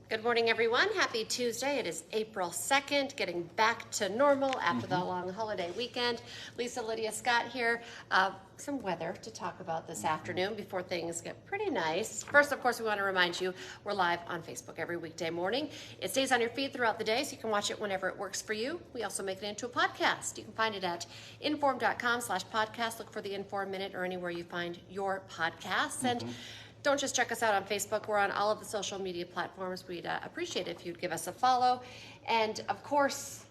Good morning, everyone. Happy Tuesday. It is April 2nd, getting back to normal after the long holiday weekend. Lisa, Lydia, Scott here. Some weather to talk about this afternoon before things get pretty nice. First, of course, we want to remind you we're live on Facebook every weekday morning. It stays on your feed throughout the day, so you can watch it whenever it works for you. We also make it into a podcast. You can find it at inform.com/podcast. Look for the Inform Minute or anywhere you find your podcasts. And don't just check us out on Facebook. We're on all of the social media platforms. We'd appreciate it if you'd give us a follow. And of course,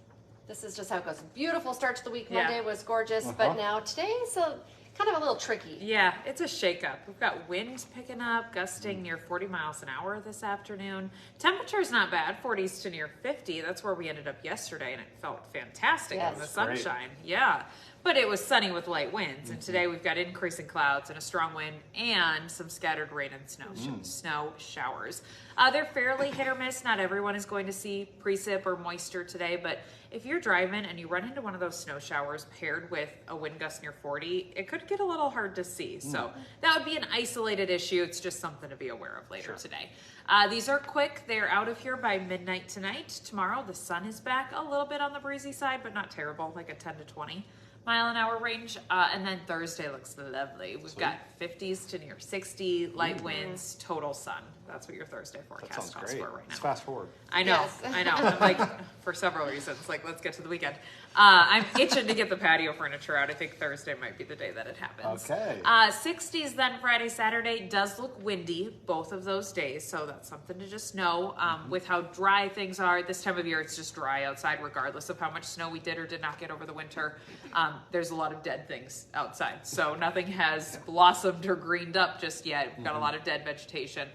this is just how it goes. Beautiful start to the week. Monday was gorgeous, but now today's kind of a little tricky. Yeah, it's a shakeup. We've got wind picking up, gusting near 40 miles an hour this afternoon. Temperature's not bad, 40s to near 50. That's where we ended up yesterday, and it felt fantastic in the sunshine. Great. Yeah, but it was sunny with light winds, and today we've got increasing clouds and a strong wind and some scattered rain and snow showers. They're fairly hit or miss. Not everyone is going to see precip or moisture today, but if you're driving and you run into one of those snow showers paired with a wind gust near 40, it could get a little hard to see. So that would be an isolated issue. It's just something to be aware of later today. These are quick. They're out of here by midnight tonight. Tomorrow, the sun is back a little bit on the breezy side, but not terrible, like a 10 to 20 mile an hour range. And then Thursday looks lovely. We've got 50s to near 60, light winds, total sun. That's what your Thursday forecast calls for right now. Let's fast forward. I know, I know. I'm like, for several reasons, like, let's get to the weekend. I'm itching to get the patio furniture out. I think Thursday might be the day that it happens. Okay. 60s then Friday, Saturday. Does look windy both of those days, so that's something to just know. With how dry things are this time of year, it's just dry outside regardless of how much snow we did or did not get over the winter. There's a lot of dead things outside, so nothing has blossomed or greened up just yet. We've got a lot of dead vegetation.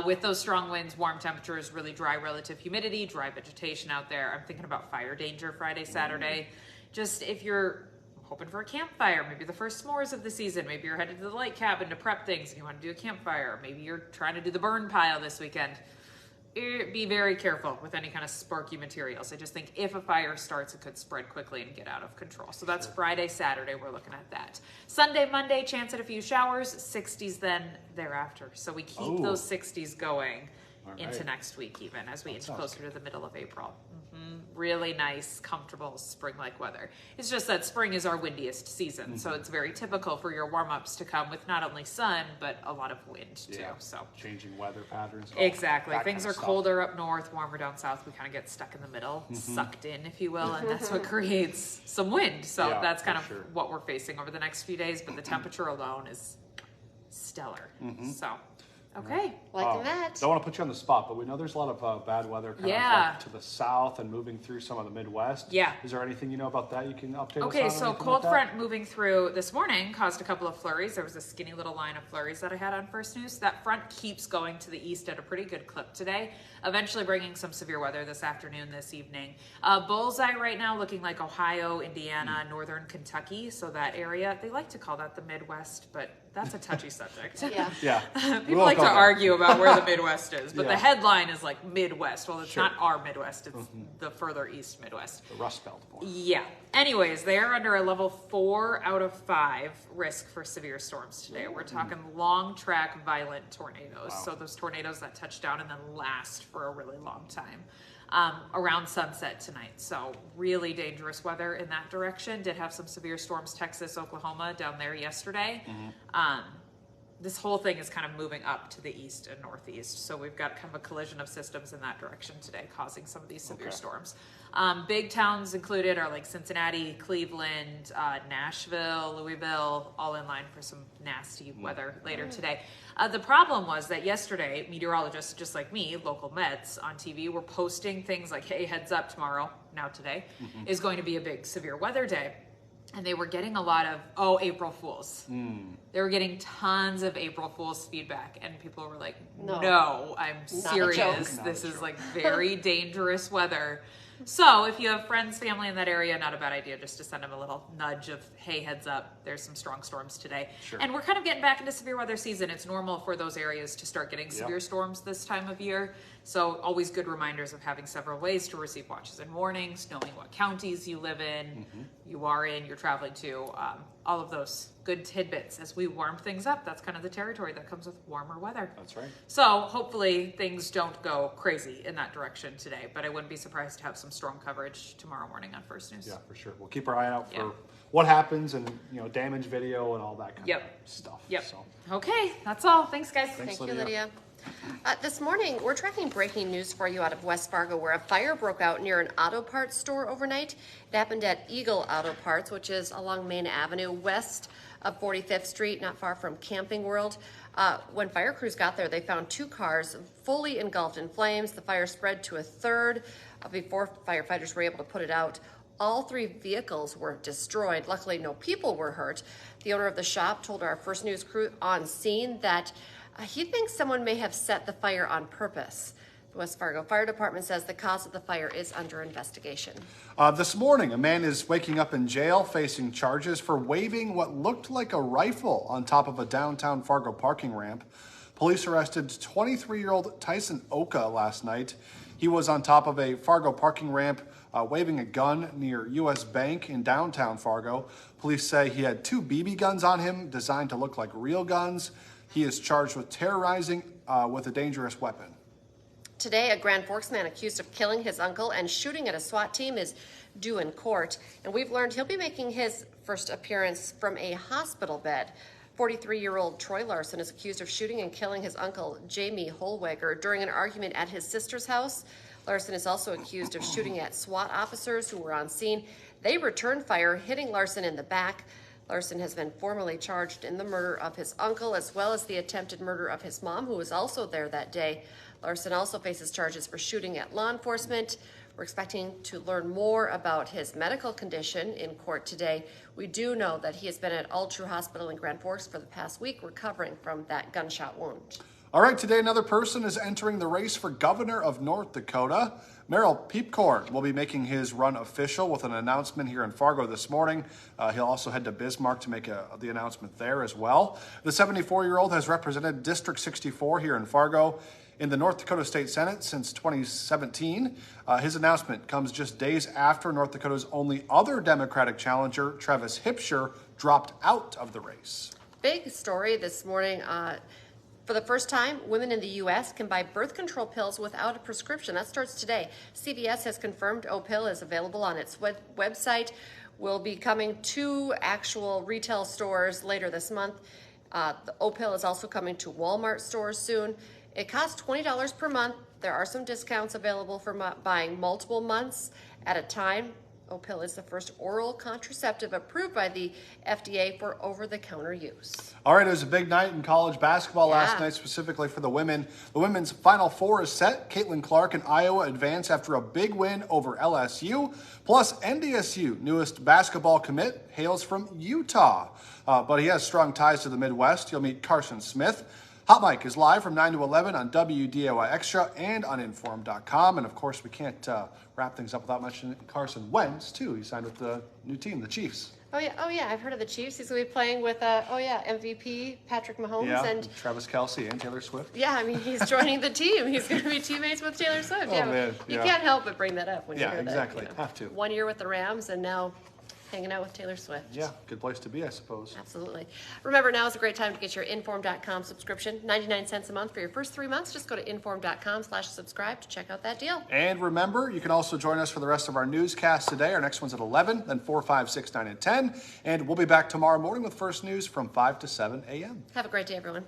With those strong winds, warm temperatures, really dry relative humidity, dry vegetation out there. I'm thinking about fire danger Friday, Saturday. Just if you're hoping for a campfire, maybe the first s'mores of the season, maybe you're headed to the light cabin to prep things and you want to do a campfire, maybe you're trying to do the burn pile this weekend. Be very careful with any kind of sparky materials. I just think if a fire starts, it could spread quickly and get out of control. So that's Friday, Saturday, we're looking at that. Sunday, Monday, chance at a few showers, 60s then thereafter. So we keep those 60s going into next week even as we inch closer to the middle of April. Really nice, comfortable spring-like weather. It's just that spring is our windiest season, so it's very typical for your warm-ups to come with not only sun, but a lot of wind too. So changing weather patterns. Exactly. Things are colder up north, warmer down south. We kind of get stuck in the middle, sucked in, if you will, and that's what creates some wind. So that's kind of what we're facing over the next few days, but the temperature alone is stellar. So liking that. Don't want to put you on the spot, but we know there's a lot of bad weather kind of like to the south and moving through some of the Midwest. Is there anything you know about that you can update us on? Okay, so cold front moving through this morning caused a couple of flurries. There was a skinny little line of flurries that I had on First News. That front keeps going to the east at a pretty good clip today, eventually bringing some severe weather this afternoon, this evening. Bullseye right now looking like Ohio, Indiana, northern Kentucky, so that area. They like to call that the Midwest, but that's a touchy subject. People like to argue about where the Midwest is, but the headline is like Midwest. Well, it's not our Midwest, it's the further east Midwest. The Rust Belt. Yeah. Anyways, they are under a level 4 out of 5 risk for severe storms today. We're talking long track violent tornadoes. So those tornadoes that touch down and then last for a really long time. Around sunset tonight. So really dangerous weather in that direction. Did have some severe storms, Texas, Oklahoma down there yesterday. This whole thing is kind of moving up to the east and northeast. So we've got kind of a collision of systems in that direction today, causing some of these severe storms. Big towns included are like Cincinnati, Cleveland, Nashville, Louisville, all in line for some nasty weather later today. The problem was that yesterday, meteorologists, just like me, local Mets on TV, were posting things like, hey, heads up tomorrow, now today, is going to be a big severe weather day. And they were getting a lot of, April Fools. They were getting tons of April Fools feedback. And people were like, no, I'm serious. This is like very dangerous weather. So if you have friends, family in that area, not a bad idea just to send them a little nudge of, hey, heads up, there's some strong storms today. And we're kind of getting back into severe weather season. It's normal for those areas to start getting severe storms this time of year. So always good reminders of having several ways to receive watches and warnings, knowing what counties you live in, you are in, you're traveling to. all of those good tidbits as we warm things up. That's kind of the territory that comes with warmer weather. That's right. So hopefully things don't go crazy in that direction today, but I wouldn't be surprised to have some storm coverage tomorrow morning on First News. Yeah, for sure. We'll keep our eye out for what happens and, damage video and all that kind of stuff. Yep. So. Okay, that's all. Thanks, guys. Thanks, Thank you, Lydia. This morning, we're tracking breaking news for you out of West Fargo, where a fire broke out near an auto parts store overnight. It happened at Eagle Auto Parts, which is along Main Avenue, west of 45th Street, not far from Camping World. When fire crews got there, they found 2 cars fully engulfed in flames. The fire spread to a third before firefighters were able to put it out. All 3 vehicles were destroyed. Luckily, no people were hurt. The owner of the shop told our First News crew on scene that he thinks someone may have set the fire on purpose. The West Fargo Fire Department says the cause of the fire is under investigation. This morning, a man is waking up in jail facing charges for waving what looked like a rifle on top of a downtown Fargo parking ramp. Police arrested 23-year-old Tyson Oka last night. He was on top of a Fargo parking ramp waving a gun near U.S. Bank in downtown Fargo. Police say he had 2 BB guns on him designed to look like real guns. He is charged with terrorizing with a dangerous weapon. Today, a Grand Forks man accused of killing his uncle and shooting at a SWAT team is due in court. And we've learned he'll be making his first appearance from a hospital bed. 43-year-old Troy Larson is accused of shooting and killing his uncle, Jamie Holweger, during an argument at his sister's house. Larson is also accused of shooting at SWAT officers who were on scene. They returned fire, hitting Larson in the back. Larson has been formally charged in the murder of his uncle, as well as the attempted murder of his mom, who was also there that day. Larson also faces charges for shooting at law enforcement. We're expecting to learn more about his medical condition in court today. We do know that he has been at All True Hospital in Grand Forks for the past week, recovering from that gunshot wound. All right, today another person is entering the race for governor of North Dakota. Merrill Peepcourt will be making his run official with an announcement here in Fargo this morning. He'll also head to Bismarck to make the announcement there as well. The 74-year-old has represented District 64 here in Fargo in the North Dakota State Senate since 2017. His announcement comes just days after North Dakota's only other Democratic challenger, Travis Hipsher, dropped out of the race. Big story this morning. For the first time, women in the U.S. can buy birth control pills without a prescription. That starts today. CVS has confirmed O-Pill is available on its website. Will be coming to actual retail stores later this month. The O-Pill is also coming to Walmart stores soon. It costs $20 per month. There are some discounts available for buying multiple months at a time. O-Pill is the first oral contraceptive approved by the FDA for over-the-counter use. All right, it was a big night in college basketball last night, specifically for the women. The women's Final Four is set. Caitlin Clark and Iowa advance after a big win over LSU. Plus, NDSU, newest basketball commit, hails from Utah. But he has strong ties to the Midwest. He'll meet Carson Smith. Hot Mike is live from 9 to 11 on WDAY Extra and on Inform.com. And, of course, we can't wrap things up without mentioning Carson Wentz, too. He signed with the new team, the Chiefs. Oh, yeah. I've heard of the Chiefs. He's going to be playing with, MVP Patrick Mahomes. And Travis Kelce and Taylor Swift. Yeah, I mean, he's joining the team. He's going to be teammates with Taylor Swift. Oh, man. You can't help but bring that up when you hear exactly. that. Have to. 1 year with the Rams and now hanging out with Taylor Swift. Yeah, good place to be, I suppose. Absolutely. Remember, now is a great time to get your Inform.com subscription. 99 cents a month for your first 3 months. Just go to Inform.com/subscribe to check out that deal. And remember, you can also join us for the rest of our newscasts today. Our next one's at 11, then 4, 5, 6, 9, and 10. And we'll be back tomorrow morning with First News from 5 to 7 a.m. Have a great day, everyone.